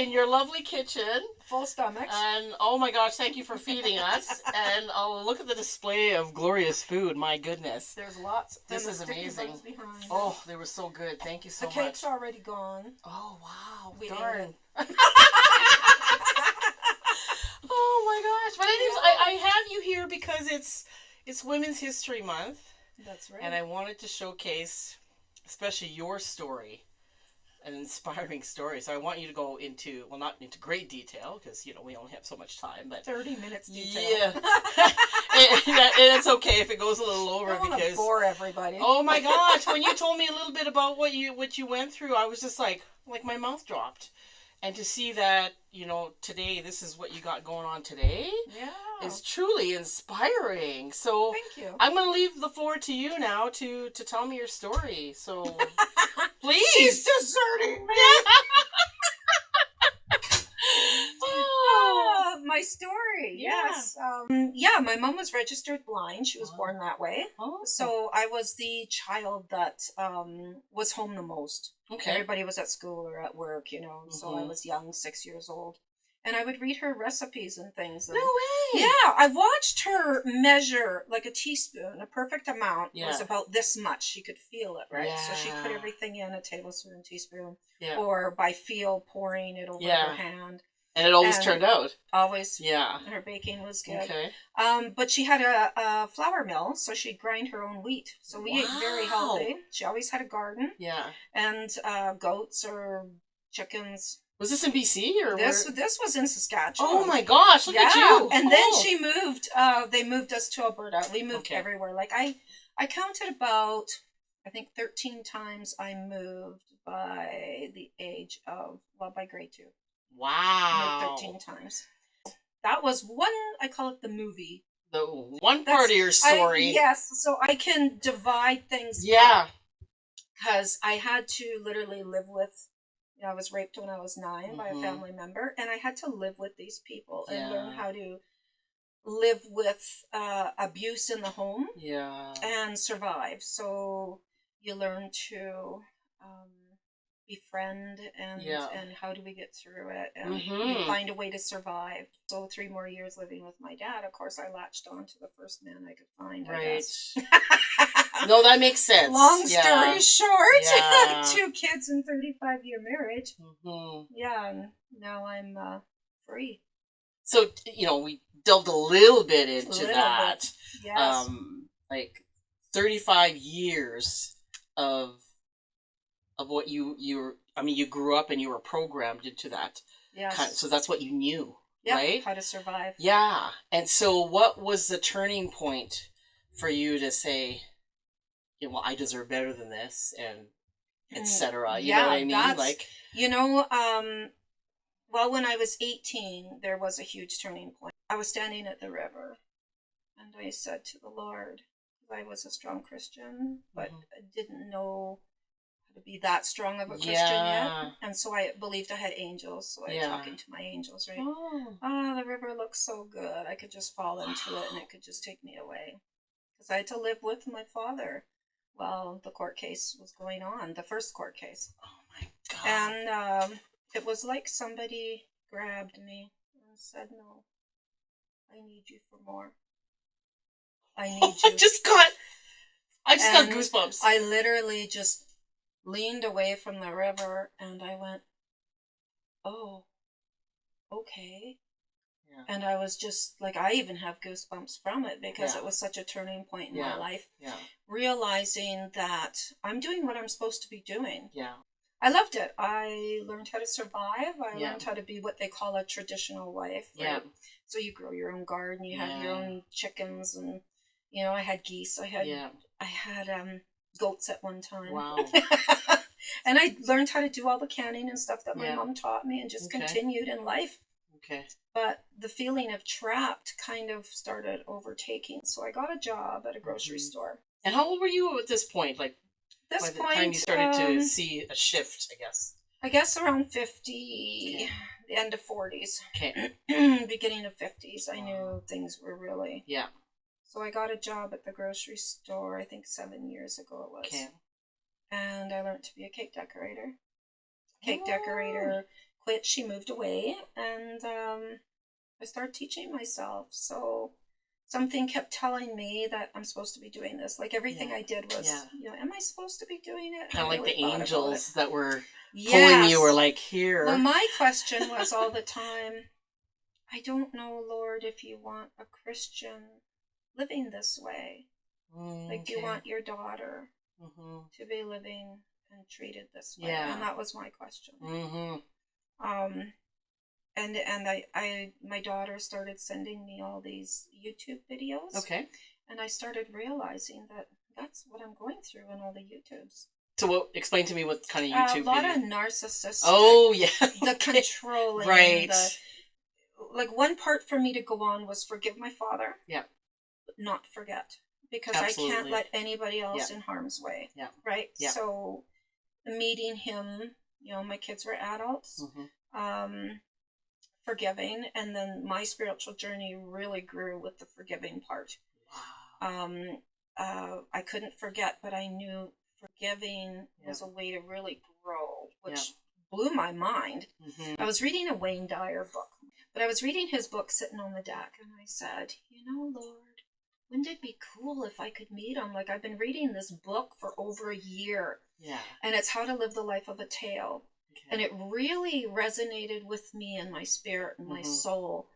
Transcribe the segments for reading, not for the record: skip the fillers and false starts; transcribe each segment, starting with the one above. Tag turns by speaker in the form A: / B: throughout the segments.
A: in your lovely kitchen.
B: Full stomachs.
A: And oh my gosh, thank you for feeding us. And I'll look at the display of glorious food. My goodness.
B: There's lots.
A: This is amazing. Oh, they were so good. Thank you so much.
B: The cake's already gone.
A: Oh, wow.
B: We
A: Darn. Oh my gosh. But anyways, I have you here because it's Women's History Month.
B: That's right.
A: And I wanted to showcase especially your story. An inspiring story. So I want you to go into, well, not into great detail because, we only have so much time, but
B: 30 minutes detail.
A: Yeah. and it's okay if it goes a little over.
B: I don't want to bore everybody.
A: Oh my gosh, when you told me a little bit about what you went through, I was just like my mouth dropped. And to see that, today, this is what you got going on today, is truly inspiring. So
B: thank you.
A: I'm going to leave the floor to you now to tell me your story. So please.
B: She's deserting me. My story.
A: Yeah.
B: Yes. My mom was registered blind. She was born that way.
A: Oh.
B: So I was the child that was home the most.
A: Okay.
B: Everybody was at school or at work, so I was young, 6 years old. And I would read her recipes and things. And,
A: no way!
B: Yeah, I watched her measure like a teaspoon. A perfect amount was about this much. She could feel it, right?
A: Yeah.
B: So she put everything in a tablespoon, teaspoon,
A: Yeah.
B: or by feel pouring it over her hand.
A: And it always turned out.
B: Always.
A: Yeah.
B: Her baking was good.
A: Okay.
B: But she had a flour mill, so she'd grind her own wheat. So we ate very healthy. She always had a garden.
A: Yeah.
B: And goats or chickens.
A: Was this in BC or
B: this was in Saskatchewan.
A: Oh my gosh! Look at you.
B: And then she moved. They moved us to Alberta. We moved everywhere. Like I counted about, I think 13 times I moved by the age of by grade 2.
A: Wow.
B: I moved 13 times. That was one. I call it the movie.
A: The one part of your story.
B: Yes. So I can divide things.
A: Yeah.
B: Because I had to literally live with. I was raped when I was 9 by a family member, and I had to live with these people and learn how to live with abuse in the home and survive. So you learn to befriend and how do we get through it, and you find a way to survive. So 3 more years living with my dad, of course I latched on to the first man I could find, I guess.
A: No, that makes sense.
B: Long story short, 2 kids and 35-year marriage. Yeah, and now I'm free.
A: So, we delved a little bit into that.
B: Yes.
A: 35 years of what you grew up and you were programmed into that.
B: Yes.
A: So that's what you knew, right?
B: How to survive.
A: Yeah. And so what was the turning point for you to say, I deserve better than this, and etc. You know what I mean? Well, when I was 18, there was a huge turning point. I was standing at the river, and I said to the Lord, I was a strong Christian, but I didn't know how to be that strong of a Christian yet. And so I believed I had angels, so I was talking to my angels, right? The river looks so good. I could just fall into it, and it could just take me away. Because I had to live with my father while the court case was going on, the first court case. Oh my God.
B: And it was like somebody grabbed me and said, no, I need you for more. I need you. I just got
A: goosebumps.
B: I literally just leaned away from the river and I went, oh, okay. And I was just like, I even have goosebumps from it because it was such a turning point in my life. Realizing that I'm doing what I'm supposed to be doing. I loved it. I learned how to survive. I learned how to be what they call a traditional wife. Right? So you grow your own garden. You have your own chickens, and I had geese. I had goats at one time.
A: Wow.
B: And I learned how to do all the canning and stuff that my mom taught me, and just continued in life.
A: Okay.
B: But the feeling of trapped kind of started overtaking. So I got a job at a grocery store.
A: And how old were you at this point? By the time you started to see a shift, I guess.
B: I guess around 50, the end of 40s.
A: Okay.
B: Beginning of 50s. I knew things were really...
A: Yeah.
B: So I got a job at the grocery store, I think 7 years ago it was.
A: Okay.
B: And I learned to be a cake decorator. Cake decorator,
A: quit. She moved away, and I started teaching myself. So something kept telling me that I'm supposed to be doing this. Like everything I did was, am I supposed to be doing it?
C: Kind of like
A: really
C: the angels that were
A: yes.
C: pulling you were like, here.
A: Well, my question was all the time, I don't know, Lord, if you want a Christian living this way. Like, do you want your daughter to be living and treated this way? And that was my question. And my daughter started sending me all these YouTube videos.
C: Okay.
A: And I started realizing that that's what I'm going through in all the YouTubes.
C: So explain to me what kind of YouTube
A: a lot
C: video?
A: of narcissistic.
C: Oh, yeah.
A: The controlling.
C: Right.
A: Like one part for me to go on was forgive my father.
C: Yeah.
A: But not forget. Because
C: Absolutely.
A: I can't let anybody else in harm's way.
C: Yeah.
A: Right?
C: Yeah.
A: So meeting him, my kids were adults. Forgiving, and then my spiritual journey really grew with the forgiving part. Wow. I couldn't forget, but I knew forgiving was a way to really grow, which blew my mind. I was reading a Wayne Dyer book, but I was reading his book sitting on the deck, and I said, Lord, wouldn't it be cool if I could meet him? Like, I've been reading this book for over a year. Yeah. And it's How to Live the Life of a Tale. And it really resonated with me and my spirit and my soul.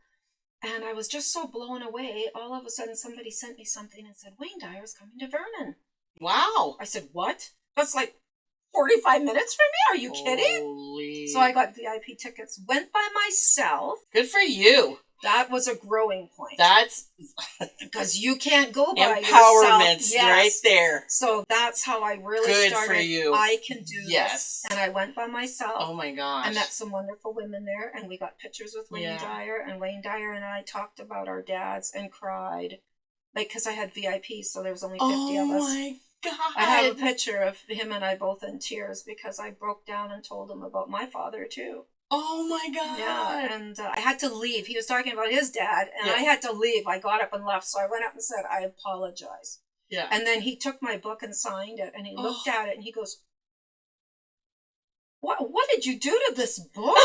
A: And I was just so blown away. All of a sudden, somebody sent me something and said, Wayne Dyer's coming to Vernon. Wow. I said, what? That's like 45 minutes from me? Are you kidding?
C: Holy.
A: So I got VIP tickets, went by myself.
C: Good for you.
A: That was a growing point.
C: That's
A: because you can't go by
C: empowerment
A: yourself.
C: Right there.
A: So that's how I really started. Good for you. I can do this. And I went by myself.
C: Oh my gosh.
A: I met some wonderful women there, and we got pictures with Wayne Dyer, and Wayne Dyer and I talked about our dads and cried. Like, because I had VIP, so there was only 50 of us. Oh my God. I have a picture of him and I both in tears because I broke down and told him about my father too. Oh my God. Yeah, and I had to leave. He was talking about his dad, and I had to leave. I got up and left, so I went up and said, I apologize. Yeah. And then he took my book and signed it, and he looked at it, and he goes, What did you do to this book?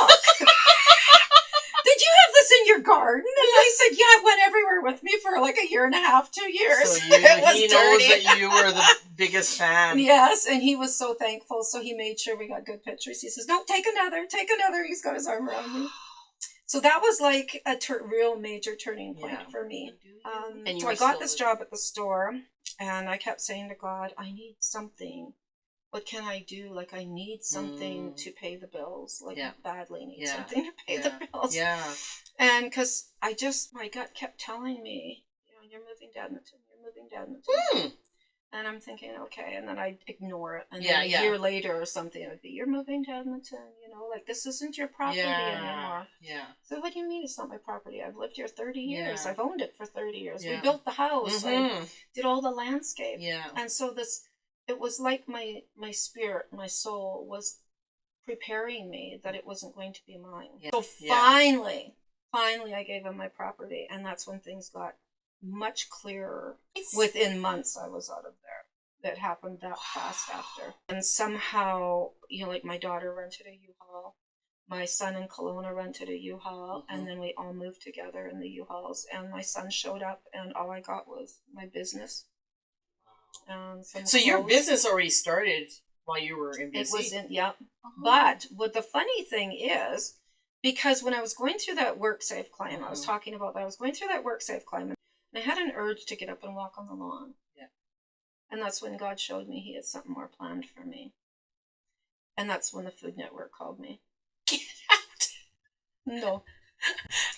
A: Did you have this in your garden? And I said, yeah, it went everywhere with me for like a year and a half, 2 years. So he knows that you were the biggest fan. Yes, and he was so thankful. So he made sure we got good pictures. He says, no, take another. He's got his arm around me. So that was like a real major turning point for me. So I got this job at the store, and I kept saying to God, I need something. What can I do? Like, I need something to pay the bills. Like, badly need something to pay the bills. Yeah. And because my gut kept telling me, you're moving to Edmonton. And I'm thinking, okay. And then I'd ignore it. And then a year later or something, it would be, you're moving to Edmonton. Like, this isn't your property anymore. Yeah. So what do you mean it's not my property? I've lived here 30 years. I've owned it for 30 years. We built the house. I did all the landscape. Yeah. And so it was like my spirit, my soul was preparing me that it wasn't going to be mine. Yeah. So finally, I gave him my property, and that's when things got much clearer. Within months, I was out of there. That happened that fast after. And somehow, like my daughter rented a U-Haul, my son in Kelowna rented a U-Haul, and then we all moved together in the U-Hauls, and my son showed up, and all I got was my business. So
C: your business already started while you were in BC?
A: It was But what the funny thing is, because when I was going through that WorkSafe climb, I was talking about that, I was going through that WorkSafe climb, and I had an urge to get up and walk on the lawn. Yeah. And that's when God showed me he had something more planned for me. And that's when the Food Network called me. Get out! No.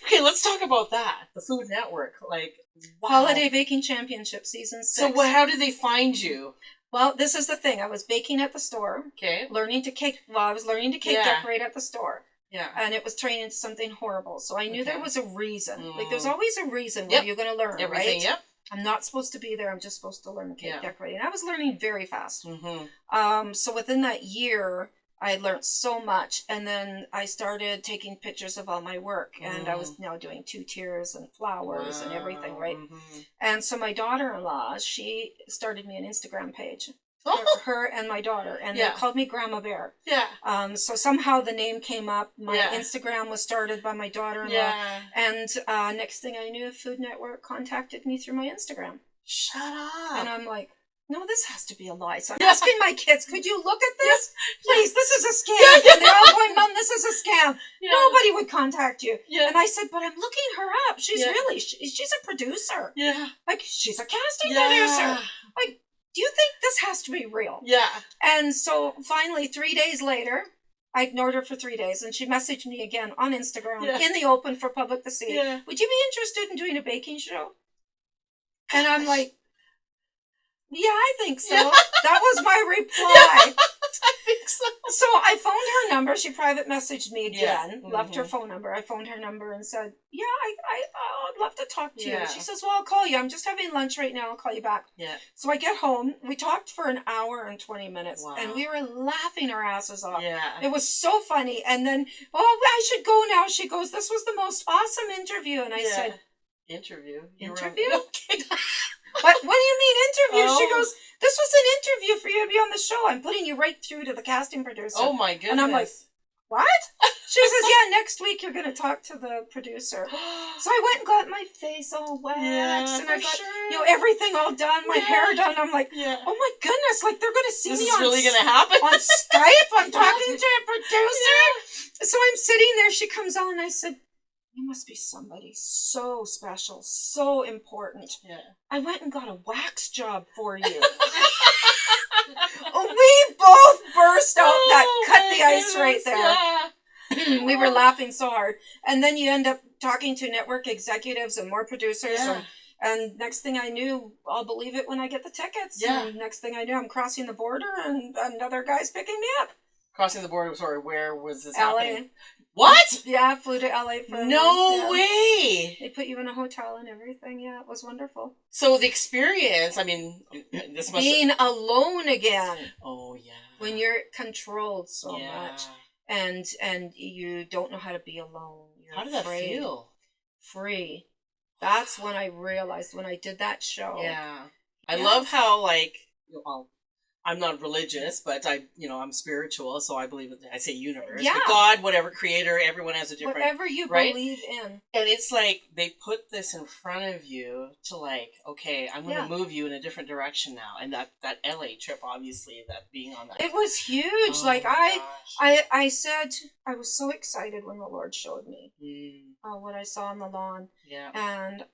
C: Okay, let's talk about that. The Food Network, like, wow.
A: Holiday Baking Championship Season 6.
C: So how did they find you?
A: Well, this is the thing. I was baking at the store. Okay. I was learning to cake decorate at the store. Yeah. And it was turning into something horrible. So I knew there was a reason. Like, there's always a reason where you're going to learn, right? Yep. I'm not supposed to be there. I'm just supposed to learn cake decorating. I was learning very fast. So within that year, I had learned so much, and then I started taking pictures of all my work, and I was now doing 2 tiers and flowers and everything, right? And so my daughter-in-law, she started me an Instagram page. her and my daughter, and
C: Yeah.
A: they called me Grandma Bear.
C: Yeah.
A: So somehow the name came up. My
C: Yeah.
A: Instagram was started by my daughter-in-law.
C: Yeah.
A: And next thing I knew, Food Network contacted me through my Instagram.
C: Shut up.
A: And I'm like, no, this has to be a lie. So I'm asking my kids, could you look at this? Please, this is a scam.
C: Yeah.
A: And they're all going, Mom, this is a scam.
C: Yeah.
A: Nobody would contact you.
C: Yeah.
A: And I said, but I'm looking her up. She's
C: Yeah.
A: really, she's a producer.
C: Yeah.
A: Like, she's a casting
C: Yeah.
A: producer. Like, do you think this has to be real?
C: Yeah.
A: And so finally, 3 days later, I ignored her for 3 days, and she messaged me again on Instagram in the open for public to see.
C: Yeah.
A: Would you be interested in doing a baking show? And I'm like, yeah, I think so.
C: Yeah.
A: That was my reply.
C: I think so.
A: So I phoned her number. She private messaged me again,
C: Yeah.
A: left her phone number. I phoned her number and said, yeah, I'd love to talk to
C: Yeah.
A: you. She says, well, I'll call you. I'm just having lunch right now. I'll call you back.
C: Yeah.
A: So I get home. We talked for an hour and 20 minutes,
C: Wow.
A: and we were laughing our asses off.
C: Yeah.
A: It was so funny. And then, oh, I should go now. She goes, this was the most awesome interview. And I said,
C: interview?
A: Interview?
C: Okay.
A: what do you mean interview? She
C: Oh.
A: goes, this was an interview for you to be on the show. I'm putting you right through to the casting producer.
C: Oh my goodness.
A: And I'm like, what? She says, yeah, next week you're going to talk to the producer. So I went and got my face all waxed, and I got, everything all done, my hair done. I'm like, oh my goodness, like they're going to see
C: this
A: me
C: is really going to happen
A: on Skype. I'm talking to a producer. So I'm sitting there. She comes on, and I said, you must be somebody so special, so important.
C: Yeah.
A: I went and got a wax job for you. We both burst out. That cut the ice right there.
C: Yeah.
A: We were laughing so hard. And then you end up talking to network executives and more producers.
C: Yeah.
A: And next thing I knew, I'll believe it when I get the tickets.
C: Yeah.
A: And next thing I knew, I'm crossing the border and another guy's picking me up.
C: Crossing the border, sorry, where was this
A: LA.
C: happening? What?
A: Yeah, flew to LA for
C: No way.
A: They put you in a hotel and everything. Yeah, it was wonderful.
C: So the experience, I mean, this must
A: Being alone again.
C: Oh yeah.
A: When you're controlled so
C: Yeah.
A: much and you don't know how to be alone. You're
C: How did that
A: afraid.
C: feel?
A: Free. That's when I realized when I did that show.
C: Yeah. I love how, like, well, I'm not religious, but I'm spiritual, so I believe in, I say universe.
A: Yeah.
C: But God, whatever, creator, everyone has a different...
A: Whatever you
C: right?
A: believe in.
C: And it's like, they put this in front of you to like, okay, I'm going to
A: Yeah.
C: move you in a different direction now. And that LA trip, obviously, that being on that...
A: It was huge.
C: Oh
A: like,
C: my gosh.
A: I said, I was so excited when the Lord showed me what I saw on the lawn.
C: Yeah.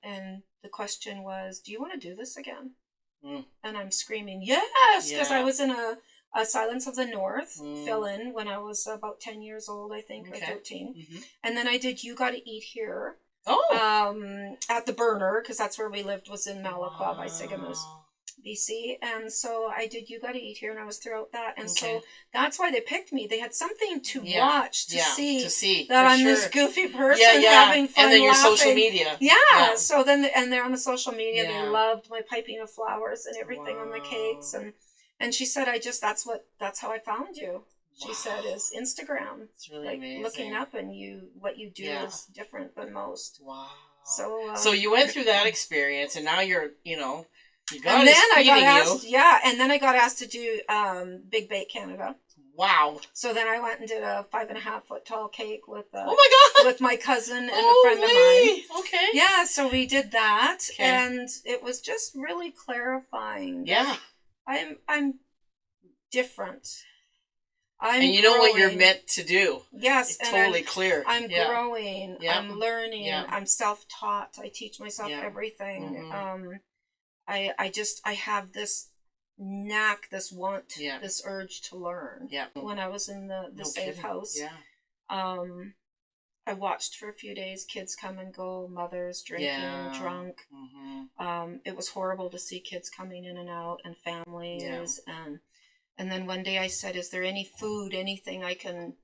A: And the question was, do you want to do this again?
C: Mm.
A: And I'm screaming, yes, because
C: Yeah.
A: I was in a Silence of the North
C: Mm.
A: fill-in when I was about 10 years old, I think, or
C: Okay.
A: 13.
C: Mm-hmm.
A: And then I did You Gotta Eat Here
C: Oh!
A: at the Burner, because that's where we lived, was in Malaqua by
C: Wow.
A: Sigamoose, BC. And so I did You Gotta Eat Here, and I was throughout that. And
C: Okay.
A: so that's why they picked me. They had something to
C: Yeah.
A: watch, to see that
C: for
A: I'm
C: sure.
A: this goofy person
C: Yeah.
A: having fun,
C: And then your
A: laughing.
C: social media.
A: Yeah. So then, and they're on the social media.
C: Yeah.
A: They loved my piping of flowers and everything on the cakes. And she said, that's how I found you. She said, is Instagram.
C: It's really
A: like
C: amazing.
A: looking up, and what you do is different than most.
C: Wow.
A: So
C: you went through that experience, and now you're, God
A: and
C: is
A: then I got
C: feeding
A: asked,
C: you.
A: and then I got asked to do Big Bake Canada.
C: Wow.
A: So then I went and did a 5.5-foot tall cake with
C: Oh my God.
A: with my cousin and a friend of mine.
C: Okay.
A: Yeah, so we did that,
C: Okay.
A: and it was just really clarifying.
C: Yeah.
A: I'm different. I'm
C: And you know what you're
A: growing.
C: meant to do.
A: Yes,
C: It's
A: and
C: totally clear.
A: I'm
C: Yeah.
A: growing.
C: Yeah.
A: I'm learning.
C: Yeah.
A: I'm self-taught. I teach myself
C: Yeah.
A: everything.
C: Mhm.
A: I have this knack, this want,
C: Yeah.
A: this urge to learn.
C: Yeah.
A: When I was in the
C: No
A: safe
C: kidding.
A: house,
C: Yeah.
A: I watched for a few days kids come and go, mothers drinking, drunk.
C: Mm-hmm.
A: It was horrible to see kids coming in and out, and families. And then one day I said, is there any food, anything I can,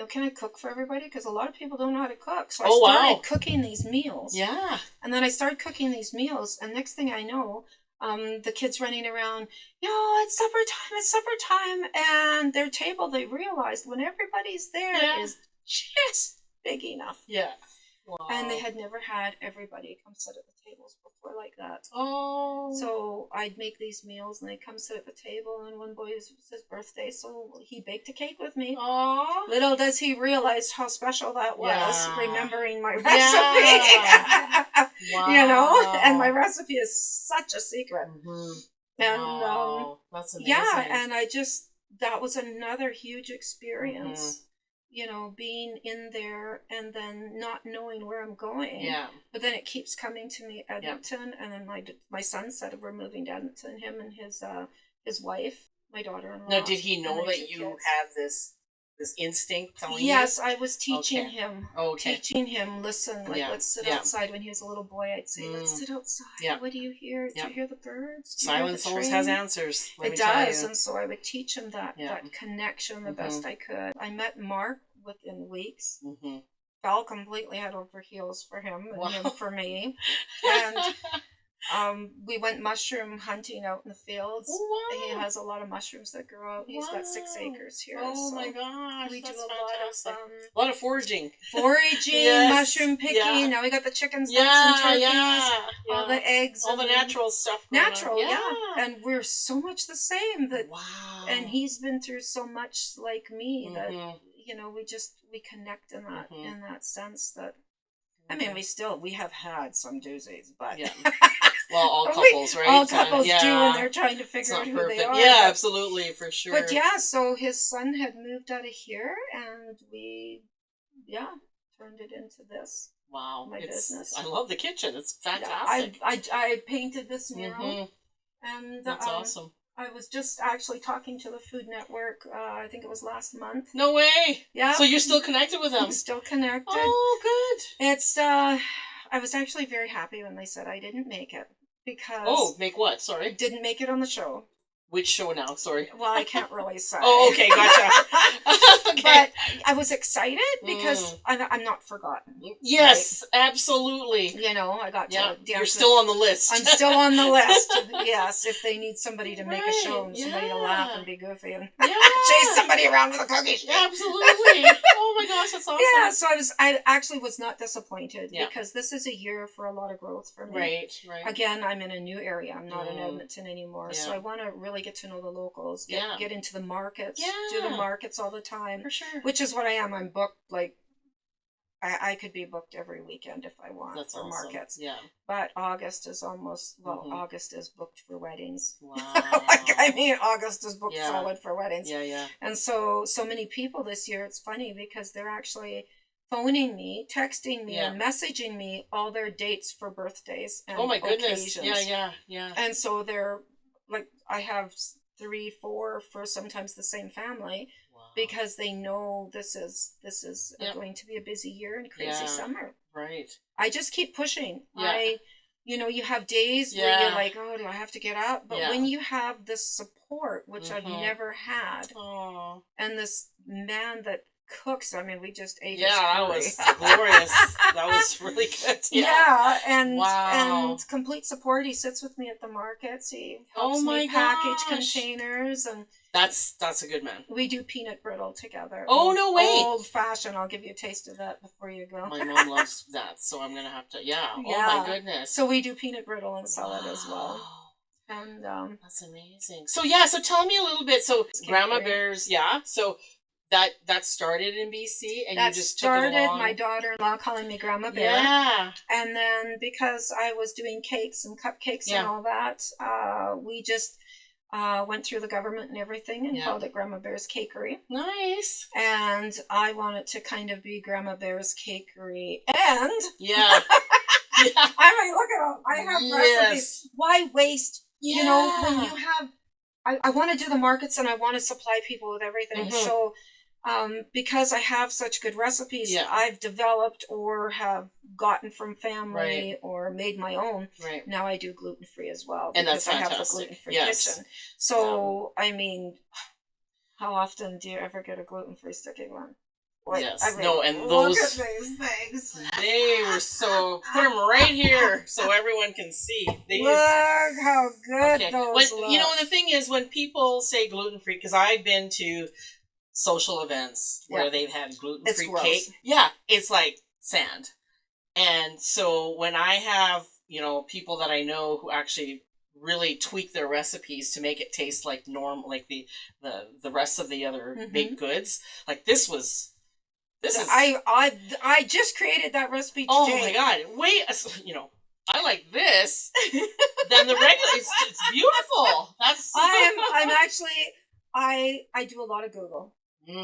A: can I cook for everybody? Because a lot of people don't know how to cook. So I started cooking these meals.
C: Yeah.
A: And then I started cooking these meals, and next thing I know, the kids running around, it's supper time. And their table, they realized when everybody's there is just big enough.
C: Yeah. Wow.
A: And they had never had everybody come sit at the tables before like that.
C: Oh.
A: So I'd make these meals and they'd come sit at the table, and one boy, it was his birthday, so he baked a cake with me.
C: Aw.
A: Little does he realize how special that was,
C: Yeah.
A: remembering my recipe.
C: Yeah. Wow.
A: You know, and my recipe is such a secret.
C: Mm-hmm.
A: And
C: Wow. That's amazing.
A: yeah, and that was another huge experience.
C: Mm-hmm.
A: You know, being in there and then not knowing where I'm going.
C: Yeah.
A: But then it keeps coming to me, Edmonton, and then my son said we're moving to Edmonton. Him and his wife, my daughter-in-law.
C: Now, did he
A: and
C: know
A: their
C: that
A: 2
C: you
A: kids.
C: have this instinct telling you?
A: Yes, I was teaching
C: Okay.
A: him.
C: Okay.
A: Teaching him, listen, like,
C: Yeah.
A: let's sit
C: Yeah.
A: outside. When he was a little boy, I'd say, let's sit outside.
C: Yeah.
A: What do you hear?
C: Yeah.
A: Do you hear the birds? Do you hear
C: Silence
A: the
C: always
A: train?
C: has answers. Let
A: It
C: me tell
A: does,
C: you.
A: and so I would teach him that connection the best I could. I met Mark within weeks.
C: Mm-hmm.
A: Fell completely head over heels for him and
C: Wow.
A: him for me. And we went mushroom hunting out in the fields.
C: Wow.
A: He has a lot of mushrooms that grow out. He's got 6 acres here.
C: Oh
A: so
C: my gosh,
A: we do
C: that's
A: a
C: fantastic.
A: lot
C: A lot of foraging.
A: foraging,
C: Yes.
A: mushroom picking.
C: Yeah.
A: Now we got the chickens, ducks, and turkeys. All the eggs.
C: All the
A: and
C: natural stuff. going on.
A: Natural, yeah. And we're so much the same.
C: Wow.
A: And he's been through so much like me that,
C: Mhm.
A: you know, we connect in that
C: Mhm.
A: in that sense that, I mean, we have had some doozies, but
C: Yeah. Well, all couples, right?
A: all couples
C: yeah.
A: do when they're trying to
C: It's
A: figure
C: not
A: out who
C: perfect.
A: they are.
C: Yeah,
A: but-
C: absolutely, for sure.
A: But yeah, so his son had moved out of here, and we, turned it into this.
C: Wow.
A: My business.
C: I love the kitchen. It's
A: Yeah,
C: fantastic.
A: I painted this mural,
C: Mhm.
A: and
C: That's awesome.
A: I was just actually talking to the Food Network. I think it was last month.
C: No way.
A: Yeah.
C: So you're still connected with them?
A: I'm still connected.
C: Oh, good.
A: It's I was actually very happy when they said I didn't make it because
C: Oh, make what?
A: I
C: Sorry.
A: didn't make it on the show.
C: Which show now? Sorry.
A: Well, I can't really say.
C: Oh, okay, gotcha. Okay.
A: But I was excited because I'm not forgotten.
C: Yes, absolutely.
A: You know, I got to
C: Yeah,
A: dance.
C: you're still on the list.
A: I'm still on the list. Yes, if they need somebody to make a show and
C: Right,
A: somebody to laugh and be goofy and
C: Yeah.
A: chase somebody around with a cookie stick.
C: Absolutely. Oh my gosh, that's awesome.
A: Yeah, so I actually was not disappointed
C: Yeah.
A: because this is a year for a lot of growth for me.
C: Right.
A: Again, I'm in a new area. I'm not in Edmonton anymore. So
C: Yeah.
A: I want to really get to know the locals,
C: Yeah.
A: get into the markets,
C: Yeah.
A: do the markets all the time,
C: For sure.
A: which is what I am. I'm booked, like, I could be booked every weekend if I want
C: That's
A: for
C: awesome.
A: markets.
C: Yeah.
A: But August is almost,
C: Mhm.
A: August is booked for weddings.
C: Wow.
A: August is booked
C: Yeah.
A: solid for weddings.
C: Yeah.
A: And so many people this year, it's funny because they're actually phoning me, texting me,
C: Yeah.
A: and messaging me all their dates for birthdays and
C: Oh my goodness.
A: occasions.
C: Yeah.
A: And so they're like, I have 3, 4 for sometimes the same family
C: Wow.
A: because they know this is
C: Yep.
A: going to be a busy year and crazy summer.
C: Right.
A: I just keep pushing.
C: Yeah.
A: You have days where
C: Yeah.
A: you're like, oh, do I have to get up? But
C: Yeah.
A: when you have this support, which I've
C: Mhm.
A: never had,
C: Oh.
A: and this man that cooks, I mean, we just ate
C: Yeah,
A: his
C: that
A: curry.
C: was glorious. That was really good.
A: Yeah, and
C: Wow.
A: and complete support. He sits with me at the markets. He
C: Oh
A: helps
C: my
A: me package
C: gosh.
A: containers, and
C: That's a good man.
A: we do peanut brittle together.
C: Oh, no way.
A: Old fashioned. I'll give you a taste of that before you go.
C: My mom loves that, so I'm gonna have to. Yeah. Oh
A: Yeah.
C: my goodness.
A: So we do peanut brittle and salad as well.
C: Wow.
A: And
C: That's amazing. So so tell me a little bit. So Grandma
A: Cakery.
C: Bears, so that started in BC, and
A: that
C: you just
A: started
C: took it along.
A: my daughter-in-law calling me Grandma Bear.
C: Yeah.
A: And then because I was doing cakes and cupcakes
C: Yeah.
A: and all that, we just went through the government and everything and
C: Yeah.
A: called it Grandma Bear's Cakery.
C: Nice.
A: And I wanted to kind of be Grandma Bear's Cakery. And
C: Yeah. Yeah.
A: I mean, look at all, I have
C: Yes.
A: recipes. Why waste?
C: Yeah.
A: You know, when you have, I want to do the markets and I want to supply people with everything.
C: Mhm.
A: So because I have such good recipes,
C: Yeah.
A: I've developed or have gotten from family
C: Right.
A: or made my own.
C: Right.
A: Now I do gluten-free as well
C: And
A: because
C: that's
A: I have the
C: fantastic.
A: gluten-free
C: Yes.
A: kitchen. So, I mean, how often do you ever get a gluten-free sticky one? Like,
C: Yes.
A: I mean,
C: No, and
A: look
C: those-
A: at these things.
C: They were so. Put them right here so everyone can see.
A: Look how good
C: Okay.
A: those
C: When,
A: look.
C: you know, the thing is, when people say gluten free, because I've been to social events where
A: Yeah.
C: they've had gluten
A: It's
C: free
A: gross.
C: cake. Yeah, it's like sand. And so when I have, people that I know who actually really tweak their recipes to make it taste like like the rest of the other baked goods, like this is
A: I just created that recipe today.
C: oh my god, wait, I like this than the regular. It's beautiful. That's
A: I'm actually I do a lot of Google.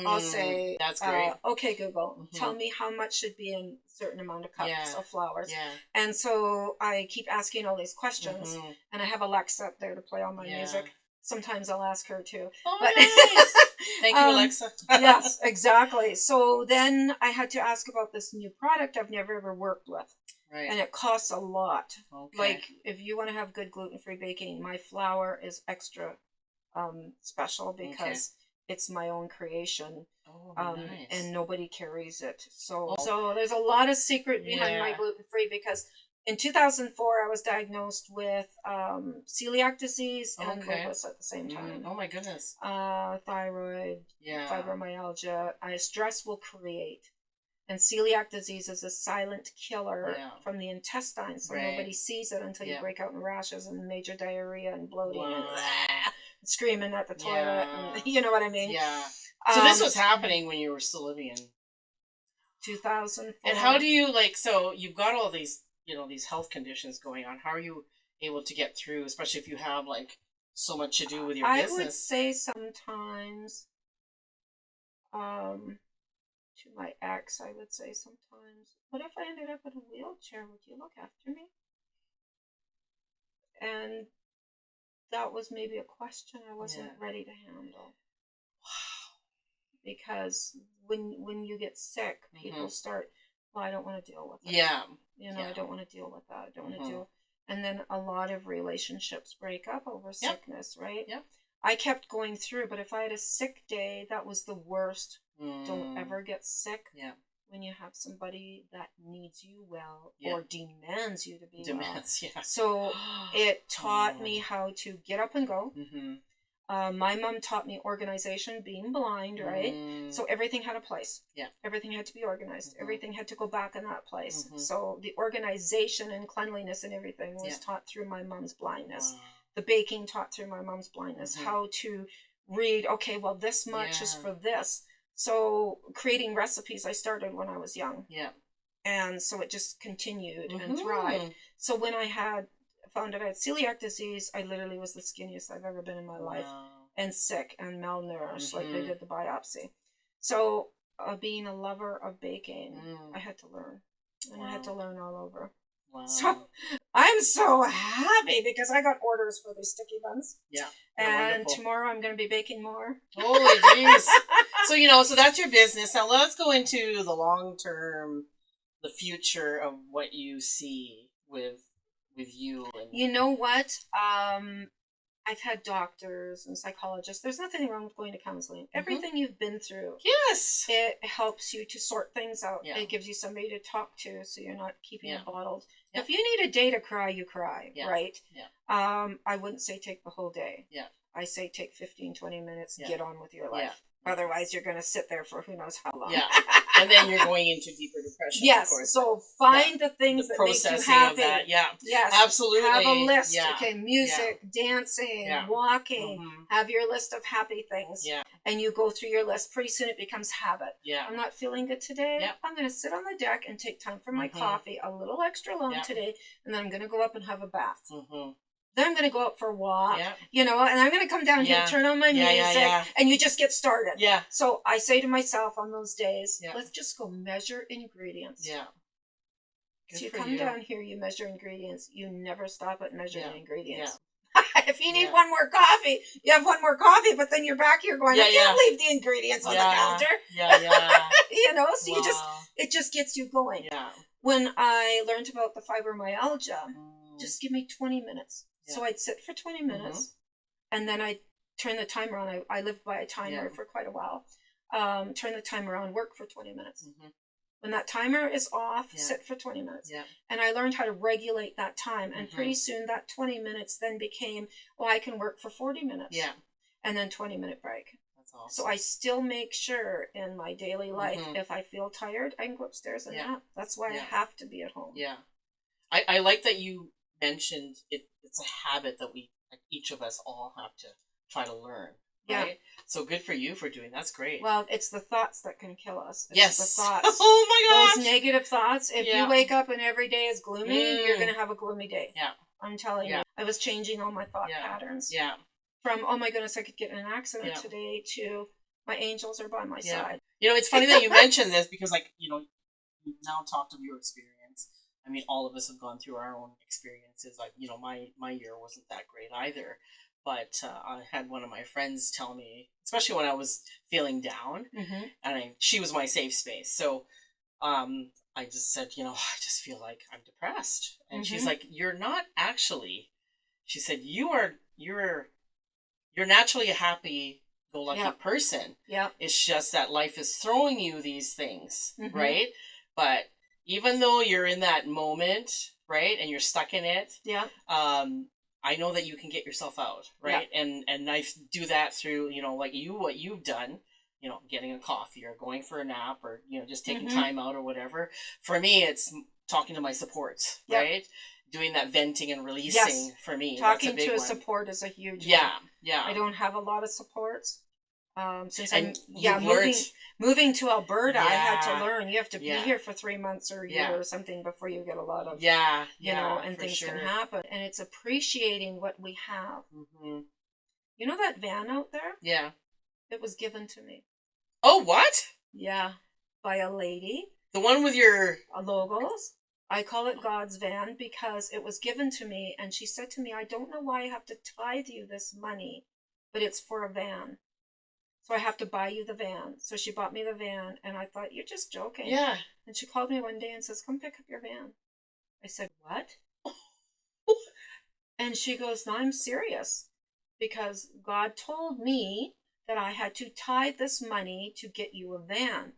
A: I'll say
C: that's great.
A: Okay, Google, tell me how much should be in a certain amount of cups of flours.
C: Yeah.
A: And so I keep asking all these questions, and I have Alexa up there to play all my music. Sometimes I'll ask her too.
C: Oh,
A: but,
C: nice. Thank you, Alexa.
A: Yes, exactly. So then I had to ask about this new product I've never ever worked with.
C: Right.
A: And it costs a lot.
C: Okay.
A: Like, if you want to have good gluten-free baking, my flour is extra special because it's my own creation.
C: Oh, nice.
A: And nobody carries it. So there's a lot of secret behind my gluten-free, because in 2004 I was diagnosed with celiac disease and lupus at the same time.
C: Oh my goodness.
A: Thyroid, fibromyalgia. Stress will create. And celiac disease is a silent killer from the intestines, so nobody sees it until you break out in rashes and major diarrhea and bloating and screaming at the toilet. And, you know what I mean?
C: Yeah. So this was happening when you were still living in
A: 2004.
C: And how do you so you've got all these these health conditions going on. How are you able to get through, especially if you have so much to do with your business?
A: I would say sometimes, to my ex, I would say sometimes, what if I ended up in a wheelchair? Would you look after me? And that was maybe a question I wasn't ready to handle. Wow. Because when you get sick, people start, well, I don't want to deal with it.
C: Yeah.
A: I don't want to deal with that. I don't want to deal. And then a lot of relationships break up over sickness, right?
C: Yep.
A: I kept going through, but if I had a sick day, that was the worst. Don't ever get sick when you have somebody that needs you well or demands you to be well. So it taught me how to get up and go. My mom taught me organization, being blind, right? So everything had a place. Yeah. Everything had to be organized. Everything had to go back in that place. So the organization and cleanliness and everything was taught through my mom's blindness. Wow. The baking taught through my mom's blindness. How to read, okay, well, this much is for this. So creating recipes, I started when I was young. Yeah. And so it just continued and thrived. So when I found out I had celiac disease, I literally was the skinniest I've ever been in my life, and sick and malnourished, like they did the biopsy. So being a lover of baking, I had to learn, and I had to learn all over. Wow. So I'm so happy because I got orders for these sticky buns. Yeah. And wonderful. Tomorrow I'm going to be baking more.
C: Holy jeez. So, so that's your business. Now let's go into the long term, the future of what you see with you. And
A: you know what? I've had doctors and psychologists. There's nothing wrong with going to counseling. Everything you've been through. Yes. It helps you to sort things out. Yeah. It gives you somebody to talk to so you're not keeping it bottled. Yeah. If you need a day to cry, you cry, right? Yeah. I wouldn't say take the whole day. Yeah. I say take 15, 20 minutes, get on with your life. Yeah. Otherwise, you're going to sit there for who knows how long. Yeah.
C: And then you're going into deeper depression.
A: Yes. Of course. So find the things that make you happy. Of that.
C: Yeah.
A: Yes.
C: Absolutely.
A: Have a list. Yeah. Okay. Music, dancing, walking. Have your list of happy things. Yeah. And you go through your list. Pretty soon it becomes habit. Yeah. I'm not feeling good today. Yeah. I'm going to sit on the deck and take time for my coffee, a little extra long today, and then I'm going to go up and have a bath. Then I'm going to go out for a walk, and I'm going to come down here, turn on my music, and you just get started. Yeah. So I say to myself on those days, let's just go measure ingredients. Yeah. So you come down here, you measure ingredients. You never stop at measuring ingredients. Yeah. If you need one more coffee, you have one more coffee, but then you're back here going, I can't leave the ingredients on the counter. Yeah, yeah. So it just gets you going. Yeah. When I learned about the fibromyalgia, just give me 20 minutes. Yeah. So I'd sit for 20 minutes, and then I'd turn the timer on. I lived by a timer for quite a while. Turn the timer on, work for 20 minutes. When that timer is off, sit for 20 minutes. Yeah. And I learned how to regulate that time. And pretty soon that 20 minutes then became, I can work for 40 minutes. Yeah. And then 20-minute break. That's
C: awesome.
A: So I still make sure in my daily life, if I feel tired, I can go upstairs and nap. That's why I have to be at home.
C: Yeah. I like that you mentioned it's a habit that we, like, each of us all have to try to learn. Right? Yeah. So good for you for doing. That's great.
A: Well, it's the thoughts that can kill us. It's
C: yes.
A: the thoughts.
C: Oh my gosh.
A: Those negative thoughts. If you wake up and every day is gloomy, you're going to have a gloomy day.
C: Yeah.
A: I'm telling you. I was changing all my thought patterns.
C: Yeah.
A: From, oh my goodness, I could get in an accident today, to my angels are by my side.
C: You know, it's funny that you mentioned this because, like, you know, you've now talked of your experience. I mean, all of us have gone through our own experiences. Like, you know, my year wasn't that great either. But I had one of my friends tell me, especially when I was feeling down, and she was my safe space. So I just said, you know, I just feel like I'm depressed. And she's like, you're not actually. She said, you're naturally a happy-go-lucky person. Yeah. It's just that life is throwing you these things, right? But even though you're in that moment, right, and you're stuck in it, I know that you can get yourself out, right? Yeah. And I do that through, you know, like what you've done, you know, getting a coffee or going for a nap or, you know, just taking time out or whatever. For me, it's talking to my supports, right? Doing that venting and releasing for me.
A: Talking to a support is a huge one.
C: Yeah.
A: I don't have a lot of supports. Since
C: and
A: I'm moving to Alberta, I had to learn. You have to be here for 3 months or a year or something before you get a lot of you know, and things can happen. And it's appreciating what we have. You know that van out there? Yeah. It was given to me.
C: Oh, what?
A: Yeah, by a lady.
C: The one with your
A: logos. I call it God's van because it was given to me, and she said to me, I don't know why I have to tithe you this money, but it's for a van. So I have to buy you the van. So she bought me the van, and I thought, you're just joking. Yeah. And she called me one day and says, come pick up your van. I said, what? And she goes, no, I'm serious. Because God told me that I had to tithe this money to get you a van.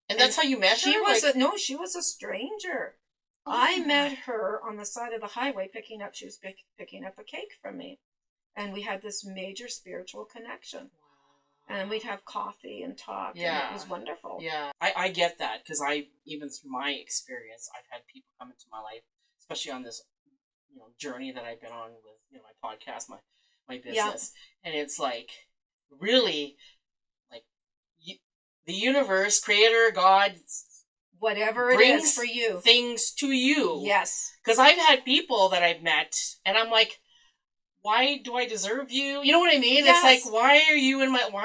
C: And that's how you met her?
A: She was a stranger. I met her on the side of the highway she was picking up a cake from me. And we had this major spiritual connection. And we'd have coffee and talk, and it was wonderful.
C: Yeah, I get that, because even through my experience, I've had people come into my life, especially on this, you know, journey that I've been on with, you know, my podcast, my business, and it's like, really, like, the universe, creator, God,
A: whatever it is for you,
C: things to you.
A: Yes.
C: Because I've had people that I've met, and I'm like, why do I deserve you? You know what I mean? Yes. It's like, why are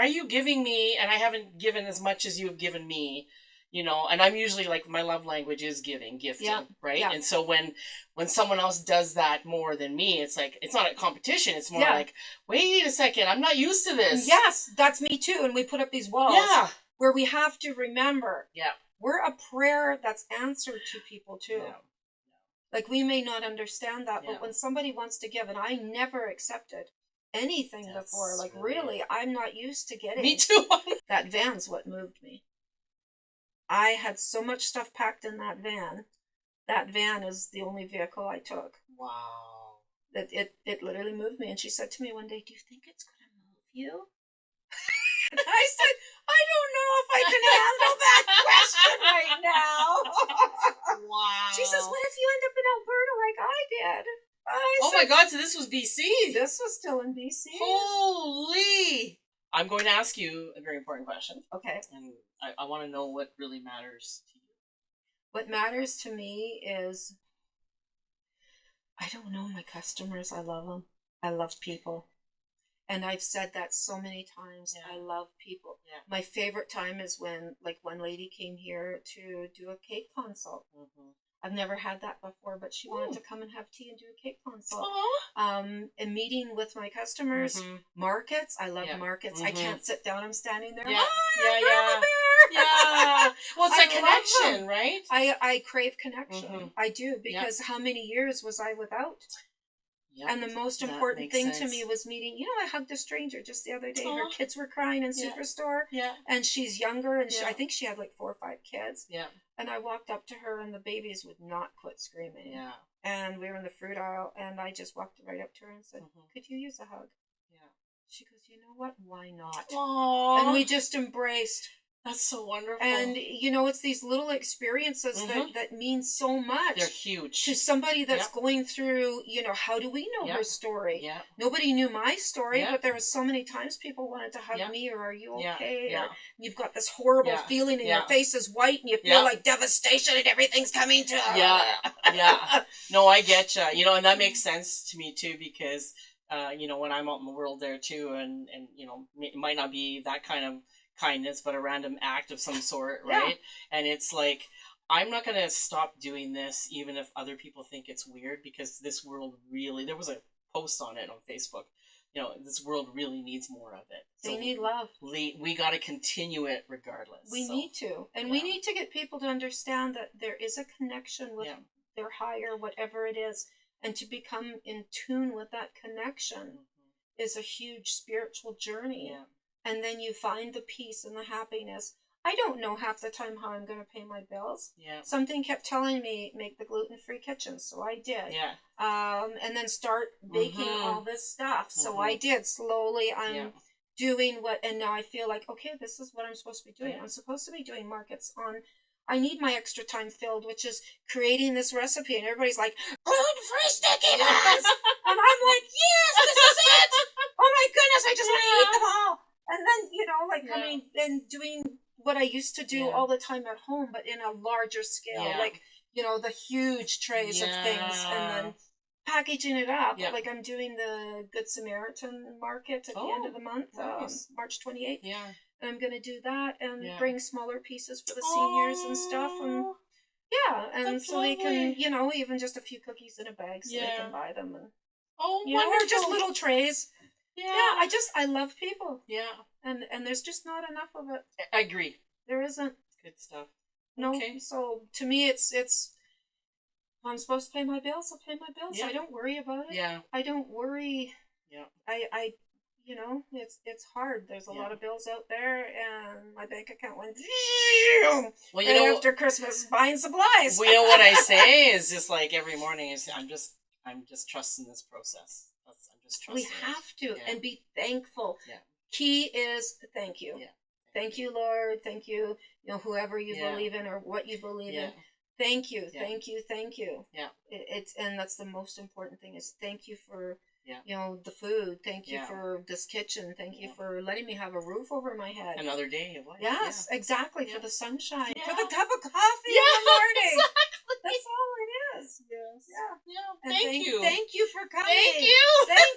C: you giving me, and I haven't given as much as you've given me, you know, and I'm usually like, my love language is gifting, right? Yeah. And so when someone else does that more than me, it's like, it's not a competition. It's more like, wait a second, I'm not used to this.
A: Yes, that's me too. And we put up these walls where we have to remember, we're a prayer that's answered to people too. Yeah. Like, we may not understand that, but when somebody wants to give, and I never accepted anything before, like, really, I'm not used to getting.
C: Me too.
A: That van's what moved me. I had so much stuff packed in that van. That van is the only vehicle I took.
C: Wow.
A: It literally moved me. And she said to me one day, do you think it's going to move you? And I said, I don't know if I can handle that question right now.
C: Wow.
A: She says, what if you end up in Alberta like I did?
C: Oh my God, so this was BC?
A: This was still in BC.
C: Holy! I'm going to ask you a very important question.
A: Okay.
C: And I want to know what really matters to you.
A: What matters to me is, I don't know my customers. I love them. I love people. And I've said that so many times. Yeah. I love people. Yeah. My favorite time is when, like, one lady came here to do a cake consult. I've never had that before, but she wanted to come and have tea and do a cake consult. A meeting with my customers, markets. I love markets. I can't sit down. I'm standing there.
C: Yeah. Yeah. Well, it's a connection, right?
A: I crave connection. I do, because how many years was I without? Yep. And the most important thing to me was meeting, you know, I hugged a stranger just the other day. Her kids were crying in Superstore. Yeah. And she's younger, and I think she had like 4 or 5 kids. Yeah. And I walked up to her, and the babies would not quit screaming. Yeah. And we were in the fruit aisle, and I just walked right up to her and said, could you use a hug? Yeah. She goes, you know what? Why not?
C: Aww.
A: And we just embraced.
C: That's so wonderful.
A: And, you know, it's these little experiences that mean so much.
C: They're huge.
A: To somebody that's going through, you know, how do we know her story?
C: Yeah.
A: Nobody knew my story, but there were so many times people wanted to hug me, or are you okay?
C: Yeah.
A: Or you've got this horrible feeling and your face is white and you feel like devastation and everything's coming to
C: Yeah. No, I get you. You know, and that makes sense to me too, because, you know, when I'm out in the world there too, and you know, it might not be that kind of kindness, but a random act of some sort, right? And it's like, I'm not going to stop doing this even if other people think it's weird, because this world really, there was a post on it on Facebook, you know, this world really needs more of it. So
A: they need love.
C: We got to continue it regardless.
A: We need to. And we need to get people to understand that there is a connection with their higher, whatever it is, and to become in tune with that connection is a huge spiritual journey.
C: Yeah. And
A: then you find the peace and the happiness. I don't know half the time how I'm going to pay my bills.
C: Yeah.
A: Something kept telling me, make the gluten-free kitchen, so I did.
C: Yeah.
A: And then start baking all this stuff, so I did. Slowly, I'm doing what, and now I feel like, okay, this is what I'm supposed to be doing. I'm supposed to be doing markets on. I need my extra time filled, which is creating this recipe, and everybody's like, gluten-free sticky buns! And I'm like, yes, this is it! Oh my goodness, I just want to eat them all! And then, you know, like coming and doing what I used to do all the time at home, but in a larger scale. Like, you know, the huge trays of things, and then packaging it up. Like I'm doing the Good Samaritan market at the end of the month, March 28th.
C: Yeah.
A: And I'm going to do that and bring smaller pieces for the seniors and stuff. And and
C: that's
A: so they can,
C: lovely.
A: you know, even just a few cookies in a bag so they can buy them. And, you know,
C: wonderful.
A: or just little trays.
C: Yeah.
A: I love people.
C: Yeah.
A: And there's just not enough of it.
C: I agree.
A: There isn't.
C: Good stuff.
A: No.
C: Okay.
A: So to me, it's if I'm supposed to pay my bills, I'll pay my bills.
C: Yeah.
A: I don't worry about it.
C: Yeah.
A: I don't worry.
C: Yeah.
A: I you know, it's hard. There's a lot of bills out there, and my bank account went
C: well, you know,
A: after Christmas buying supplies.
C: Well, you know what I say is just like every morning is I'm just trusting this process. I'm just trusting.
A: We have to and be thankful.
C: Yeah.
A: Key is thank you.
C: Yeah.
A: Thank you, Lord. Thank you. You know, whoever you believe in or what you believe in. Thank you. Thank you. Thank you.
C: Yeah.
A: It's and that's the most important thing is thank you for
C: Yeah.
A: you know, the food. Thank you for this kitchen. Thank you for letting me have a roof over my head.
C: Another day of life.
A: Yes, exactly. For the sunshine.
C: Yeah.
A: For the cup of coffee in the morning.
C: Exactly.
A: That's all it is.
C: Yes.
A: Yeah.
C: Yeah.
A: And
C: Thank you.
A: Thank you for coming.
C: Thank you.
A: Thank